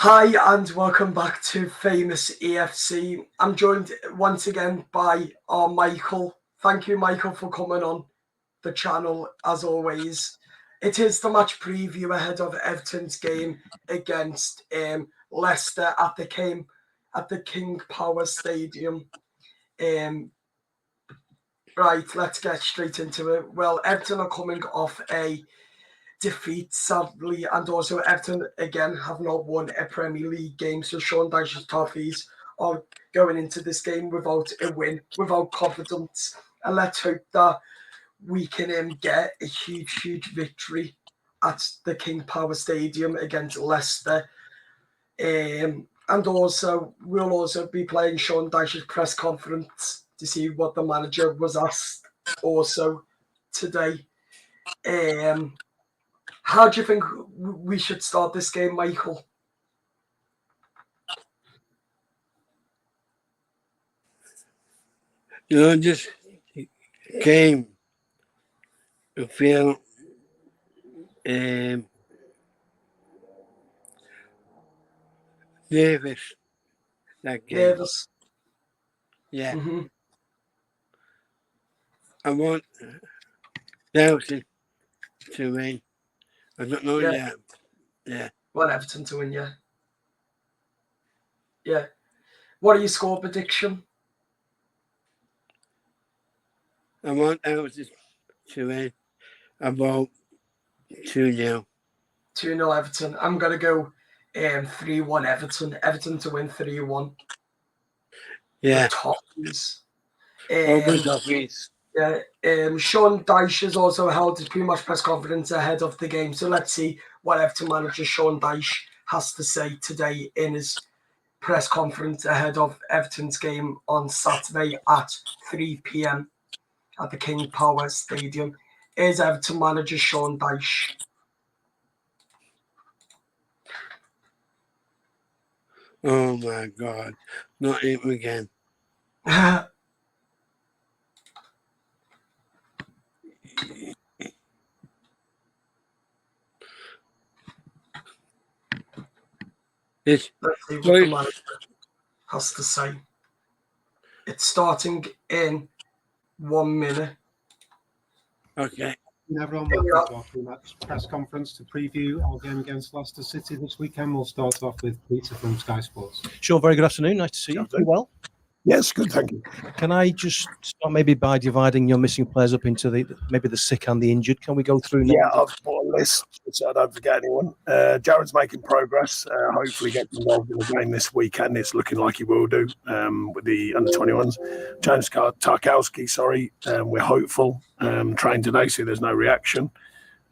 Hi and welcome back to Famous EFC. I'm joined once again by our Michael. Thank you, Michael, for coming on the channel as always. It is the match preview ahead of Everton's game against Leicester at the King Power Stadium. Right, let's get straight into it. Well, Everton are coming off a defeat, sadly, and also Everton again have not won a Premier League game. So Sean Dyche's Toffees are going into this game without a win, without confidence, and let's hope that we can get a huge victory at the King Power Stadium against Leicester. And also we'll also be playing Sean Dyche's press conference to see what the manager was asked also today. How do you think we should start this game, Michael? This game, I feel nervous. That game. Nervous? Yeah. Mm-hmm. I want Everton to win. I don't know yet. Yeah. Want Everton to win, yeah. Yeah. What are your score prediction? I want Everton to win about 2-0. 2-0 Everton. I'm going to go 3-1 Everton. Everton to win 3-1. Yeah. Toffees. Toffees. Yeah. Sean Dyche has also held his pre-match press conference ahead of the game. So let's see what Everton manager Sean Dyche has to say today in his press conference ahead of Everton's game on Saturday at 3 p.m. at the King Power Stadium. Here's Everton manager Sean Dyche. Oh my God, not him again. Let's see what the manager has to say. It's starting in 1 minute. Okay. Everyone, welcome to our pre-match press conference to preview our game against Leicester City this weekend. We'll start off with Peter from Sky Sports. Sure, very good afternoon. Nice to see you. Are you well? Yes, good, thank you. Can I just start maybe by dividing your missing players up into maybe the sick and the injured? Can we go through now? Yeah, I've put a list so I don't forget anyone. Jared's making progress. Hopefully gets involved in the game this weekend. It's looking like he will do with the under-21s. James Tarkowski, we're hopeful. Trained today, so there's no reaction.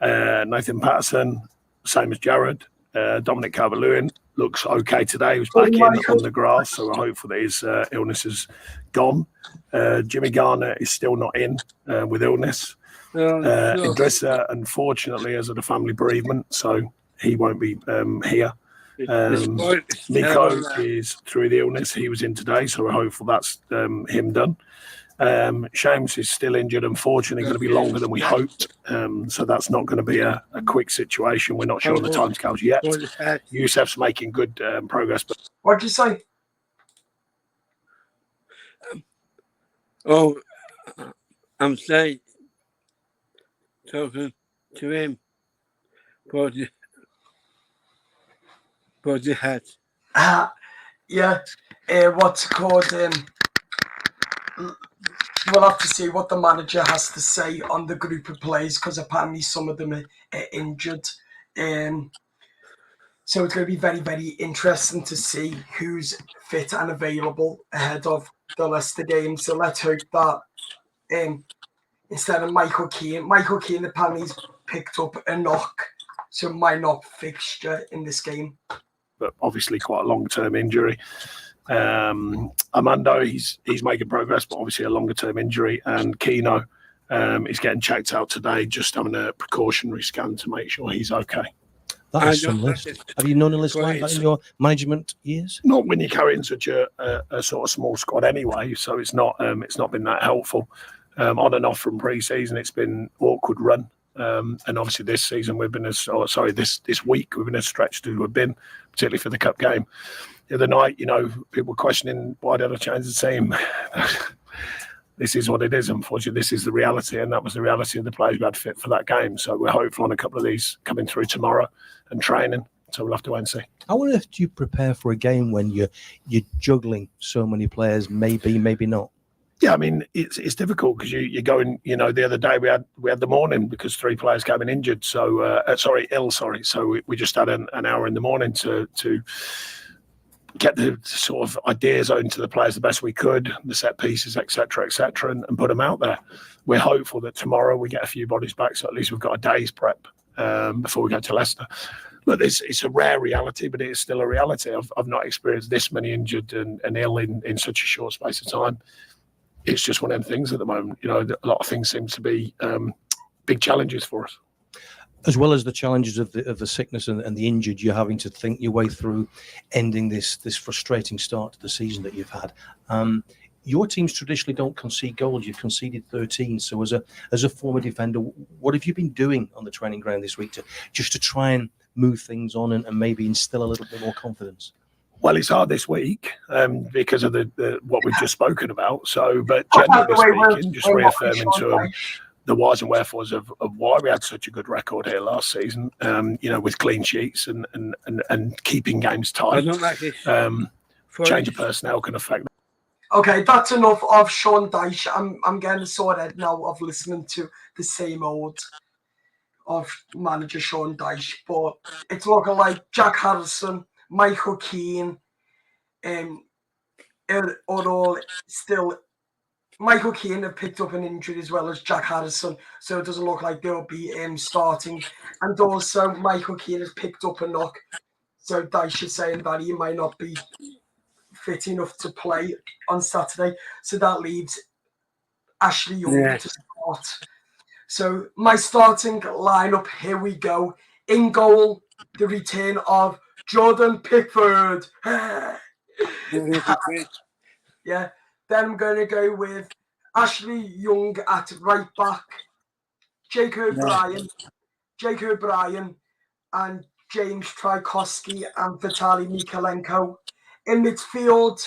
Nathan Patterson, same as Jared. Dominic Calvert-Lewin looks okay today. He was back in on the grass, so we're hopeful that his illness is gone. Jimmy Garner is still not in with illness. Idrissa, unfortunately, has had a family bereavement, so he won't be here. Nico is through the illness. He was in today, so we're hopeful that's him done. Shames is still injured, unfortunately, going to be longer than we hoped. So that's not going to be a quick situation. We're not sure on the timescales yet. Youssef's making good progress. But what did you say? I'm saying, talking to him for the head. What's called? We'll have to see what the manager has to say on the group of players because apparently some of them are injured. So it's going to be very interesting to see who's fit and available ahead of the Leicester game. So let's hope that instead of Michael Keane apparently he's picked up a knock, so might not fixture in this game. But obviously quite a long-term injury. Armando, he's making progress, but obviously a longer-term injury. And Keno is getting checked out today, just having a precautionary scan to make sure he's okay. That is some list. Have you known a list like that in your management years? Not when you're carrying such a sort of small squad anyway, so it's not been that helpful. On and off from pre-season, it's been awkward run. And obviously this season this week we've been as stretched as we've been, particularly for the cup game. The other night, people were questioning why did I change the team. This is what it is. Unfortunately, this is the reality, and that was the reality of the players we had fit for that game. So we're hopeful on a couple of these coming through tomorrow and training. So we'll have to wait and see. How on earth do you prepare for a game when you're juggling so many players? Maybe not. Yeah, I mean it's difficult because you're going. The other day we had the morning because 3 players came in injured. So ill. So we just had an hour in the morning to get the sort of ideas into the players the best we could, the set pieces, etc., and put them out there. We're hopeful that tomorrow we get a few bodies back, so at least we've got a day's prep before we go to Leicester. But it's a rare reality, but it is still a reality. I've not experienced this many injured and ill in such a short space of time. It's just one of them things at the moment. A lot of things seem to be big challenges for us. As well as the challenges of the sickness and the injured, you're having to think your way through ending this frustrating start to the season that you've had. Your teams traditionally don't concede goals. You've conceded 13. So as a former defender, what have you been doing on the training ground this week to try and move things on and maybe instill a little bit more confidence? Well, it's hard this week because of the what we've just spoken about. So, but generally speaking, just reaffirming to them the whys and wherefores of why we had such a good record here last season, with clean sheets and keeping games tight. I don't like this. Change of personnel can affect that. Okay, that's enough of Sean Dyche. I'm getting sorted now of listening to the same old of manager Sean Dyche, but it's looking like Jack Harrison, Michael Keane, are all still. Michael Keane have picked up an injury as well as Jack Harrison, so it doesn't look like they'll be starting. And also, Michael Keane has picked up a knock, so Dyche is saying that he might not be fit enough to play on Saturday. So that leaves Ashley Young to start. So my starting lineup, here we go. In goal, the return of Jordan Pickford. Yeah. Then I'm going to go with Ashley Young at right back, Jake O'Brien, and James Trykowski and Vitaly Mikalenko. In midfield,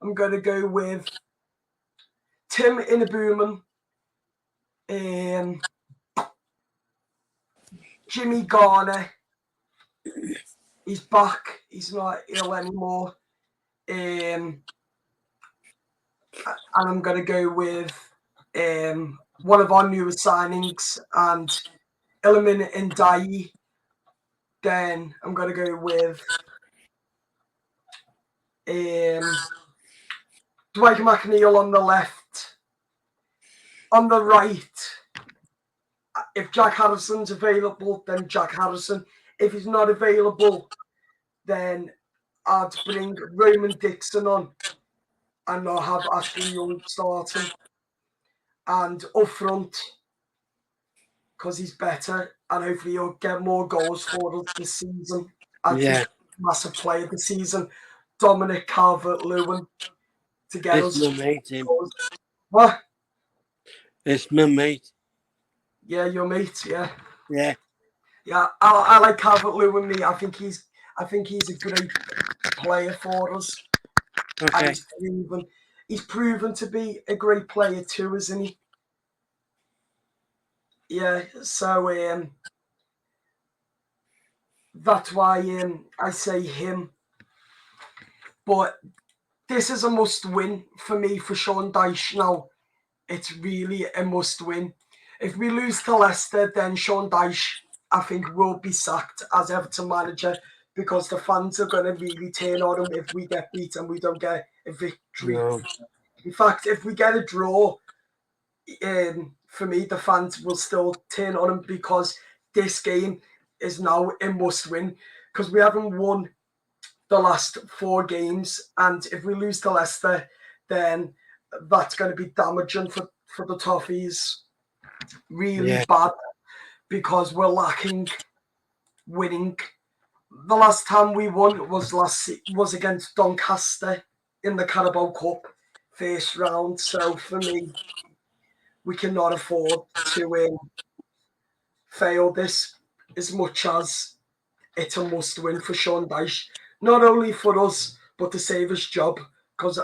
I'm going to go with Tim Inabuman, Jimmy Garner. He's back. He's not ill anymore. And I'm going to go with one of our newest signings and Iliman Ndiaye. Then I'm going to go with Dwight McNeil on the left. On the right, if Jack Harrison's available, then Jack Harrison. If he's not available, then I'd bring Roman Dixon on and I'll have Ashley Young starting. And up front, because he's better, and hopefully he'll get more goals for us this season. And he's a massive player this season. Dominic Calvert-Lewin to get it's us. My mate, Tim. What? It's my mate. Yeah, your mate. Yeah. Yeah. Yeah, I like Calvert-Lewin. Me, I think he's a great player for us. Okay. And he's proven to be a great player too, isn't he? Yeah, so that's why I say him. But this is a must-win for me for Sean Dyche now. It's really a must-win. If we lose to Leicester, then Sean Dyche, I think, will be sacked as Everton manager because the fans are going to really turn on him if we get beat and we don't get a victory. No. In fact, if we get a draw, for me, the fans will still turn on him because this game is now a must-win because we haven't won the last 4 games. And if we lose to Leicester, then that's going to be damaging for the Toffees. Really bad because we're lacking winning. The last time we won was against Doncaster in the Carabao Cup first round. So for me, we cannot afford to fail this as much as it's a must-win for Sean Dyche. Not only for us, but to save his job. Because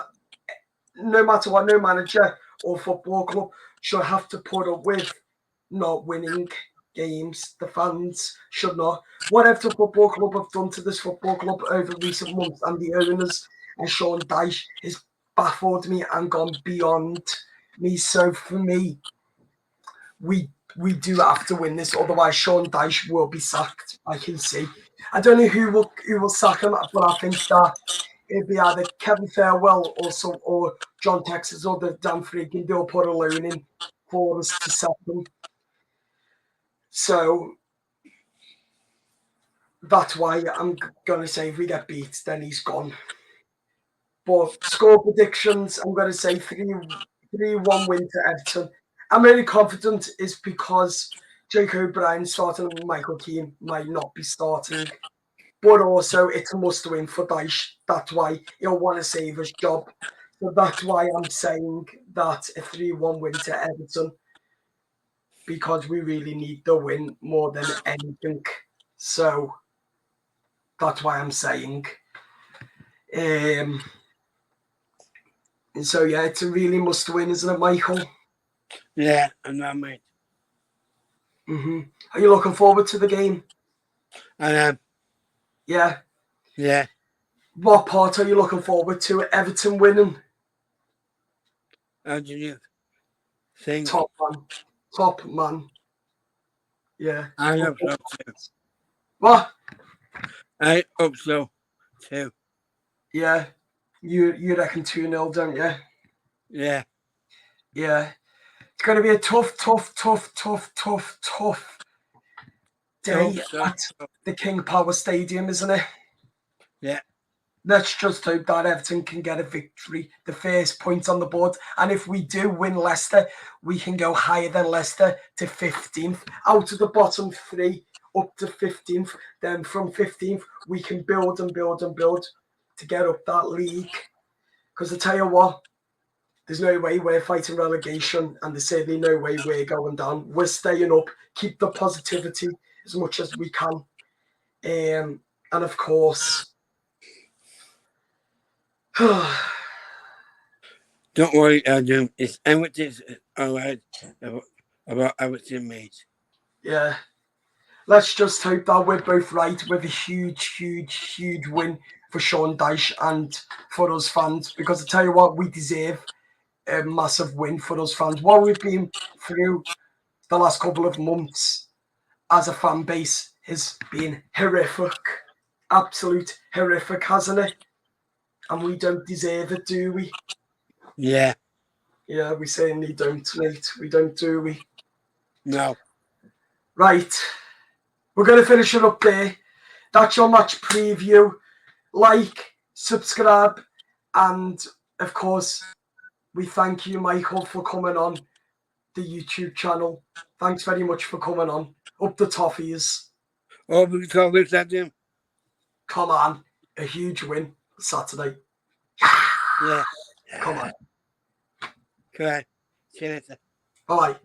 no matter what, no manager or football club should have to put up with not winning games. The fans should not. What Everton Football Club have done to this football club over recent months, and the owners and Sean Dyche, has baffled me and gone beyond me. So for me, we do have to win this, otherwise Sean Dyche will be sacked. I can see. I don't know who will sack him, but I think that it'd be either Kevin Farewell or John Texas or the damn freaking they'll put a loan in for us to sack him. So that's why I'm gonna say if we get beat, then he's gone. But score predictions, I'm gonna say 3-1 win to Everton. I'm really confident is because Jake O'Brien starting and Michael Keane might not be starting. But also it's a must win for Dyche. That's why he'll want to save his job. So that's why I'm saying that a 3-1 win to Everton. Because we really need the win more than anything. So that's why I'm saying. And so yeah, it's a really must win, isn't it, Michael? Yeah, and that, mate. Are you looking forward to the game? I am. Yeah. Yeah. What part are you looking forward to? Everton winning? How do you think? Top man. Yeah. I hope so too. What? I hope so too. Yeah. You reckon 2-0, don't you? Yeah. Yeah. It's going to be a tough day at the King Power Stadium, isn't it? Yeah. Let's just hope that Everton can get a victory, the first point on the board. And if we do win Leicester, we can go higher than Leicester to 15th. Out of the bottom three, up to 15th. Then from 15th, we can build to get up that league. Because I tell you what, there's no way we're fighting relegation, and there's certainly no way we're going down. We're staying up, keep the positivity as much as we can. And of course... Don't worry, Adam. It's Everton's alright about Everton, mate. Yeah. Let's just hope that we're both right with a huge win for Sean Dyche and for us fans. Because I tell you what, we deserve a massive win for us fans. What we've been through the last couple of months as a fan base has been horrific. Absolute horrific, hasn't it? And we don't deserve it, do we? Yeah. Yeah, we certainly don't, mate. We don't, do we? No. Right. We're going to finish it up there. That's your match preview. Like, subscribe, and, of course, we thank you, Michael, for coming on the YouTube channel. Thanks very much for coming on. Up the Toffees. Oh, we can call this, Adam. Come on. A huge win Saturday. Yeah. Come on. Come on. See you later. Bye.